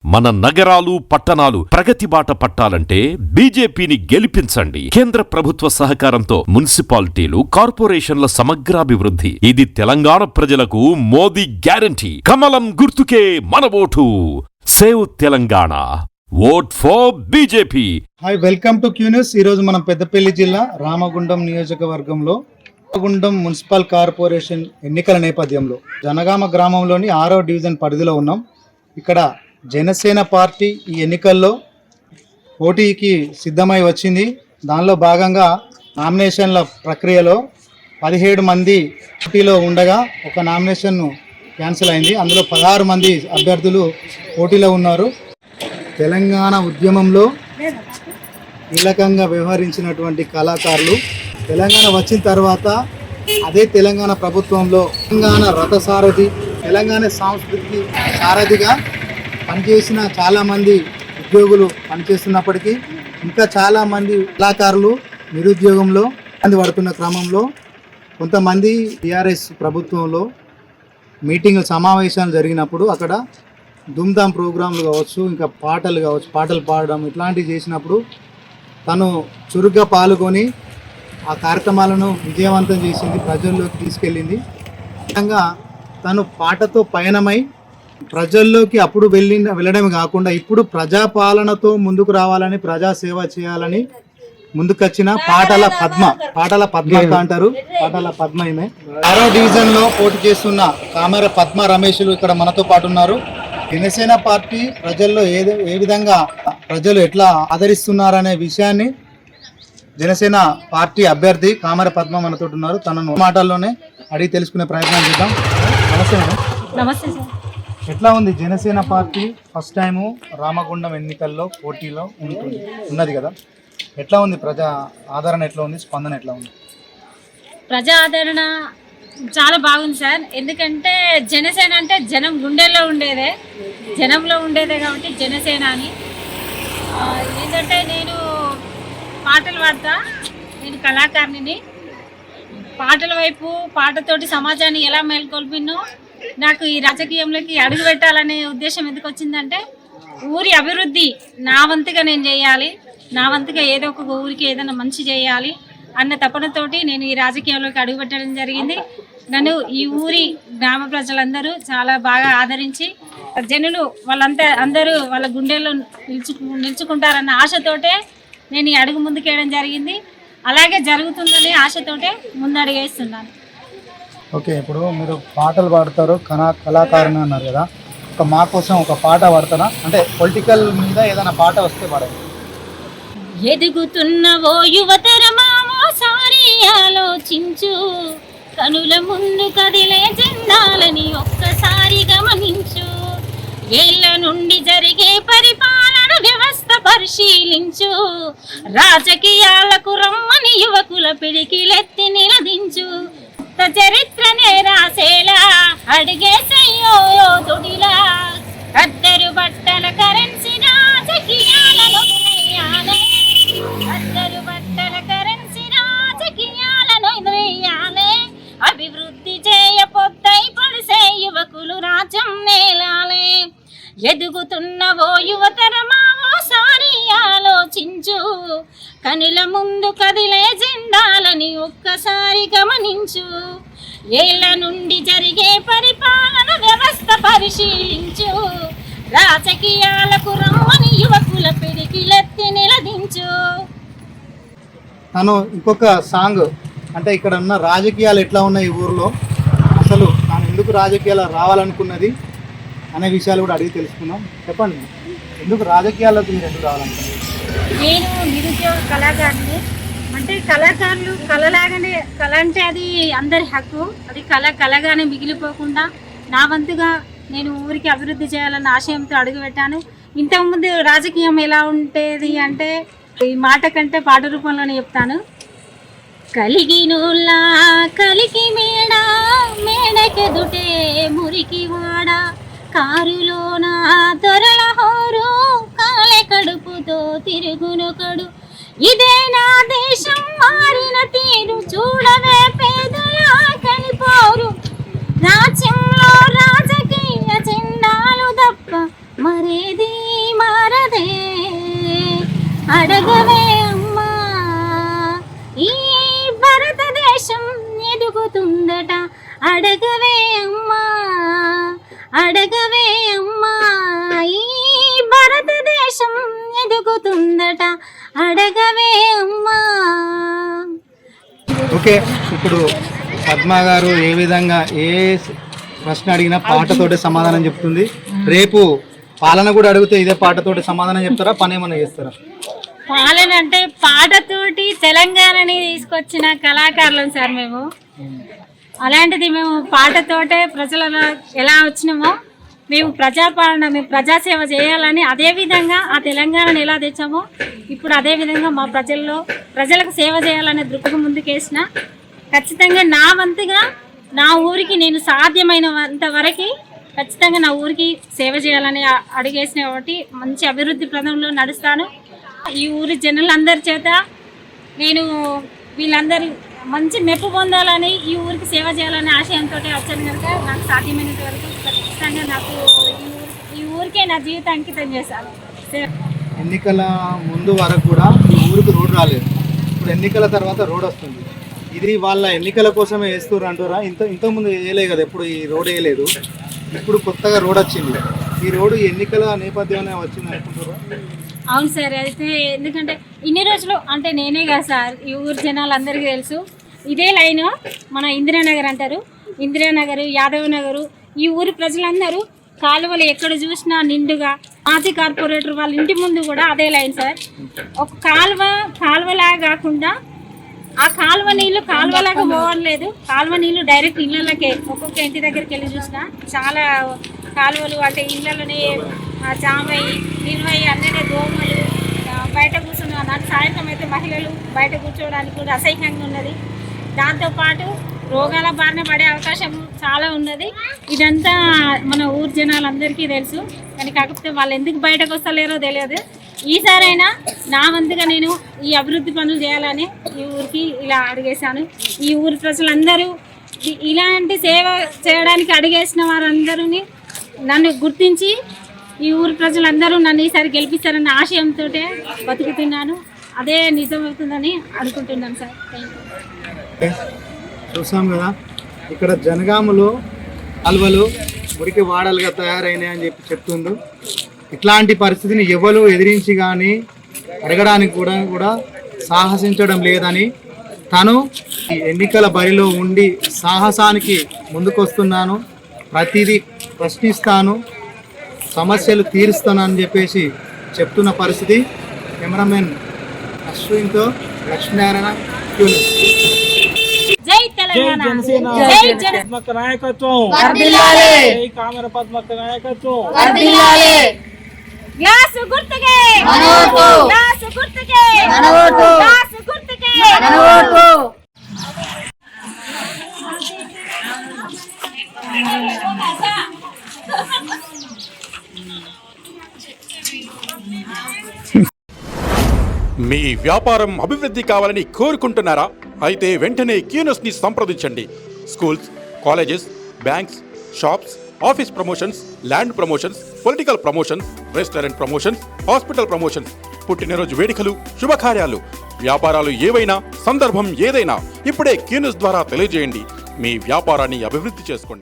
మన నగరాలు పట్టణాలు ప్రగతి బాట పట్టాలంటే బీజేపీని గెలిపించండి. కేంద్ర ప్రభుత్వ సహకారంతో మున్సిపాలిటీలు, కార్పొరేషన్ల సమగ్రాభివృద్ధి. ఇది తెలంగాణ ప్రజలకు మోదీ గ్యారంటీ. కమలం గుర్తుకే మన vote. Save Telangana. Vote for BJP. Hi, welcome to Q news. ఈరోజు మనం పెద్దపల్లి జిల్లా రామగుండం నియోజకవర్గంలో రామగుండం మున్సిపల్ కార్పొరేషన్ ఎన్నికల నేపథ్యంలో జనగామ గ్రామంలోని 6వ డివిజన్ పరిధిలో ఉన్నాం. ఇక్కడ జనసేన పార్టీ ఈ ఎన్నికల్లో పోటీకి సిద్ధమై వచ్చింది. దానిలో భాగంగా నామినేషన్ల ప్రక్రియలో 17 మంది పోటీలో ఉండగా ఒక నామినేషన్ క్యాన్సిల్ అయింది. అందులో 16 మంది అభ్యర్థులు పోటీలో ఉన్నారు. తెలంగాణ ఉద్యమంలో కీలకంగా వ్యవహరించినటువంటి కళాకారులు తెలంగాణ వచ్చిన తర్వాత అదే తెలంగాణ ప్రభుత్వంలో తెలంగాణ రథసారథి, తెలంగాణ సంస్కృతికి సారథిగా పనిచేసిన చాలామంది ఉద్యోగులు పనిచేస్తున్నప్పటికీ ఇంకా చాలామంది కళాకారులు నిరుద్యోగంలో పడుతున్న క్రమంలో కొంతమంది టీఆర్ఎస్ ప్రభుత్వంలో మీటింగ్ సమావేశాలు జరిగినప్పుడు అక్కడ ధూమ్ధామ్ ప్రోగ్రాంలు కావచ్చు, ఇంకా పాటలు కావచ్చు, పాటలు పాడడం ఇట్లాంటివి చేసినప్పుడు తను చురుగ్గా పాల్గొని ఆ కార్యక్రమాలను విజయవంతం చేసింది, ప్రజల్లోకి తీసుకెళ్ళింది. ముఖ్యంగా తను పాటతో పయనమై ప్రజల్లోకి అప్పుడు వెళ్ళడమే కాకుండా ఇప్పుడు ప్రజాపాలనతో ముందుకు రావాలని, ప్రజాసేవ చేయాలని ముందుకొచ్చిన పాటల పద్మ అంటారు. పాటల పద్మ ఈమె 6వ డివిజన్లో పోటీ చేస్తున్న కామెర పద్మ రమేష్లు ఇక్కడ మనతో పాటు ఉన్నారు. జనసేన పార్టీ ప్రజల్లో ఏ విధంగా ప్రజలు ఎట్లా ఆదరిస్తున్నారనే విషయాన్ని జనసేన పార్టీ అభ్యర్థి కామెర పద్మ మనతో ఉన్నారు. తనను మాటల్లోనే అడిగి తెలుసుకునే ప్రయత్నం చేద్దాం. నమస్తే మేడం. నమస్తే సార్. ఎట్లా ఉంది Janasena party first time Ramagundam ఎన్నికల్లో పోటీలో ఉన్నది కదా, ఎట్లా ఉంది ప్రజా ఆదరణ, ఎట్లా ఉంది స్పందన, ఎట్లా ఉంది? ప్రజా ఆదరణ చాలా బాగుంది సార్. ఎందుకంటే జనసేన అంటే జనం గుండెల్లో ఉండేదే, జనంలో ఉండేదే కాబట్టి జనసేన అని. ఏంటంటే నేను పాటలు పాడతా, నేను కళాకారిణిని. పాటల వైపు పాటతోటి సమాజాన్ని ఎలా మేల్కొల్పినో నాకు ఈ రాజకీయంలోకి అడుగు పెట్టాలనే ఉద్దేశం ఎందుకు వచ్చిందంటే ఊరి అభివృద్ధి నా వంతుగా నేను చేయాలి, నా వంతుగా ఏదో ఒక ఊరికి ఏదైనా మంచి చేయాలి అన్న తపనతోటి నేను ఈ రాజకీయంలోకి అడుగు పెట్టడం జరిగింది. నన్ను ఈ ఊరి గ్రామ ప్రజలందరూ చాలా బాగా ఆదరించి జనులు అందరూ వాళ్ళ గుండెల్లో నిలుచుకుంటారన్న ఆశతోటే నేను ఈ అడుగు ముందుకేయడం జరిగింది. అలాగే జరుగుతుందనే ఆశతోటే ముందడుగేస్తున్నాను. ఓకే, ఇప్పుడు మీరు పాటలు పాడతారు, కళాకారుని అన్నారు కదా, మా కోసం ఒక పాట పాడతారా? అంటే పొలిటికల్ మీద ఏదైనా పాట వస్తే పాడండి. ఎదుగుతున్నవో యువతరమా ఓసారి ఆలోచించు, కనుల ముందు కదిలే జెండాలని ఒక్కసారి గమనించు, ఏళ్ల నుండి జరిగే పరిపాలన వ్యవస్థ పరిశీలించు, రాజకీయాలకు రమ్మని యువకుల పిడికిలెత్తి నిలదించు, చరిత్రనే రాసేలా అడిగేసయ్యో తొడిలా, అద్దరు బట్టల కరెన్సీ రాజకీయాలను వేయాలి, అద్దరు బట్టల కరెన్సీ రాజకీయాలను వేయాలి, అభివృద్ధి చేయపొద్దై పడిసే యువకులు రాజ్యం నేలాలి, ఎదుగుతున్నవో యువతరమా ఓసారి ఆలోచించు, కనుల ముందు కదిలే జెండాలని ఒక్కసారి గమనించు, ఏళ్ల నుండి జరిగే పరిపాలన వ్యవస్థ పరిశీలించు, రాజకీయాలకు రమ్మని యువకుల పిడికిలెత్తి నిలదించు. తను ఇంకొక సాంగ్ అంటే ఇక్కడ ఉన్న రాజకీయాలు ఎట్లా ఉన్నాయి ఈ ఊరిలో, అసలు తాను ఎందుకు రాజకీయాలు రావాలనుకున్నది అనే విషయాలు కూడా అడిగి తెలుసుకున్నాం. చెప్పండి, ఎందుకు రాజకీయాల్లోకి మీరు ఎందుకు రావాలనుకున్నారు? నేను నిరుద్యోగ కళాకారుని. అంటే కళాకారులు కళలాగానే, కళ అంటే అది అందరి హక్కు, అది కళగానే మిగిలిపోకుండా నా వంతుగా నేను ఊరికి అభివృద్ధి చేయాలన్న ఆశయంతో అడుగుపెట్టాను. ఇంతకుముందు రాజకీయం ఎలా ఉండేది అంటే ఈ మాట కంటే పాట రూపంలోనే చెప్తాను. కలిగినోళ్ళ కలికి మేడ, మేడకెదుటే మురికి వాడ, కారులోన దొరల హోరు, కాలే కడుపుతో తిరుగునొకడు, ఇదే నా దేశం మారిన తీరు, చూడవే పేదల కనిపోరు, రాజ్యంలో రాజకీయ జెండాలు తప్ప మరేది అడగవే అమ్మా ఈ భారతదేశం ఎదుగుతుందట అడగవే అమ్మా అడగవే అమ్మా ఈ భారతదేశం ఎదుగుతుందట అడగవే అమ్మా. ఓకే, ఇప్పుడు పద్మ గారు ఏ విధంగా ఏ ప్రశ్న అడిగినా పాటతోటి సమాధానం చెప్తుంది. రేపు పాలన కూడా అడిగితే ఇదే పాటతోటి సమాధానం చెప్తారా, పని ఏమైనా చేస్తారా? పాలన అంటే పాటతోటి తెలంగాణని తీసుకొచ్చిన కళాకారులం సార్ మేము. అలాంటిది మేము పాటతోటే ప్రజలలో ఎలా వచ్చినామో మేము ప్రజాపాలన మేము ప్రజాసేవ చేయాలని అదే విధంగా ఆ తెలంగాణను ఎలా తెచ్చామో ఇప్పుడు అదే విధంగా మా ప్రజలకు సేవ చేయాలనే దృక్పథం ముందుకేసిన ఖచ్చితంగా నా వంతుగా నా ఊరికి నేను సాధ్యమైనంత వరకు ఖచ్చితంగా నా ఊరికి సేవ చేయాలని అడిగేసిన కాబట్టి మంచి అభివృద్ధి పథంలో నడుస్తాను. ఈ ఊరి జనులందరి చేత నేను వీళ్ళందరి మంచి మెప్పు పొందాలని ఈ ఊరికి సేవ చేయాలనే ఆశయంతో వచ్చాను కనుక నాకు సాధ్యమైనంత వరకు ఖచ్చితంగా నాకు ఈ ఊరికే నా జీవితం అంకితం చేశాను. ఎన్నికల ముందు వరకు కూడా ఈ ఊరికి రోడ్ రాలేదు, ఇప్పుడు ఎన్నికల తర్వాత రోడ్ వస్తుంది. ఇది వాళ్ళ ఎన్నికల కోసమే వేస్తున్నారు అంటారా? ఇంతకుముందు వేయలేదు కదా, ఎప్పుడు ఈ రోడ్ వేయలేదు, ఇప్పుడు కొత్తగా రోడ్ వచ్చింది. ఈ రోడ్డు ఎన్నికల నేపథ్యంలో వచ్చింది అనుకుంటారా? అవును సార్, అయితే ఎందుకంటే ఇన్ని రోజులు అంటే నేనే కదా సార్, ఈ ఊరు జనాలు అందరికీ తెలుసు ఇదే లైన్ మన ఇందిరానగర్ అంటారు, ఇందిరానగర్, యాదవ్ నగరు, ఈ ఊరి ప్రజలందరూ కాలువలు ఎక్కడ చూసినా నిండుగా మాజీ కార్పొరేటర్ వాళ్ళ ఇంటి ముందు కూడా అదే లైన్ సార్. ఒక కాలువలాగా కాకుండా ఆ కాలువ నీళ్ళు కాలువలాగా పోవట్లేదు, కాలువ నీళ్ళు డైరెక్ట్ ఇళ్ళకే ఒక్కొక్క ఇంటి దగ్గరికి వెళ్ళి చూసినా చాలా కాలువలు అంటే ఇళ్ళలోనే జామయ్యి నిల్వయ్యి అందరినీ దోమలు బయట కూర్చున్న సాయంత్రం అయితే మహిళలు బయట కూర్చోవడానికి కూడా అసహ్యంగా ఉన్నది. దాంతోపాటు రోగాల బారిన పడే అవకాశం చాలా ఉన్నది. ఇదంతా మన ఊరు జనాలందరికీ తెలుసు, కానీ కాకపోతే వాళ్ళు ఎందుకు బయటకు వస్తలేరో తెలియదు. ఈసారైనా నా వంతుగా నేను ఈ అభివృద్ధి పనులు చేయాలని ఈ ఊరికి ఇలా అడిగేశాను. ఈ ఊరి ప్రజలందరూ ఇలాంటి సేవ చేయడానికి అడిగేసిన వారందరూ నన్ను గుర్తించి ఈ ఊరి ప్రజలందరూ నన్ను ఈసారి గెలిపిస్తారన్న ఆశయంతో బతుకుతున్నాను. అదే నిజమవుతుందని అనుకుంటున్నాను సార్. Thank you. చూసాం కదా, ఇక్కడ జనగామలో అల్వలు మురికి వాడలుగా తయారైనాయి అని చెప్తుండు. ఇట్లాంటి పరిస్థితిని ఎవరు ఎదిరించి కానీ అడగడానికి కూడా సాహసించడం లేదని తను ఈ ఎన్నికల బరిలో ఉండి సాహసానికి ముందుకొస్తున్నాను, ప్రతిదీ ప్రశ్నిస్తాను, సమస్యలు తీరుస్తానని చెప్పేసి చెప్తున్న పరిస్థితి. కెమెరామెన్ అశ్విన్తో లక్ష్మీనారాయణ. జై తెలంగాణ, జై పద్మక్క నాయకత్వం, జై కామర పద్మక్క నాయకత్వం. గ్లాసు గుర్తుకే గ్లాసు గుర్తుకే గ్లాసు గుర్తుకే. మీ వ్యాపారం అభివృద్ధి కావాలని కోరుకుంటున్నారా? అయితే వెంటనే క్యూనస్ ని సంప్రదించండి. Schools, colleges, banks, shops, office promotions, land promotions, political promotions, restaurant promotions, hospital promotions, పుట్టినరోజు వేడుకలు, శుభకార్యాలు, వ్యాపారాలు ఏవైనా, సందర్భం ఏదైనా ఇప్పుడే క్యూనస్ ద్వారా తెలియజేయండి. మీ వ్యాపారాన్ని అభివృద్ధి చేసుకోండి.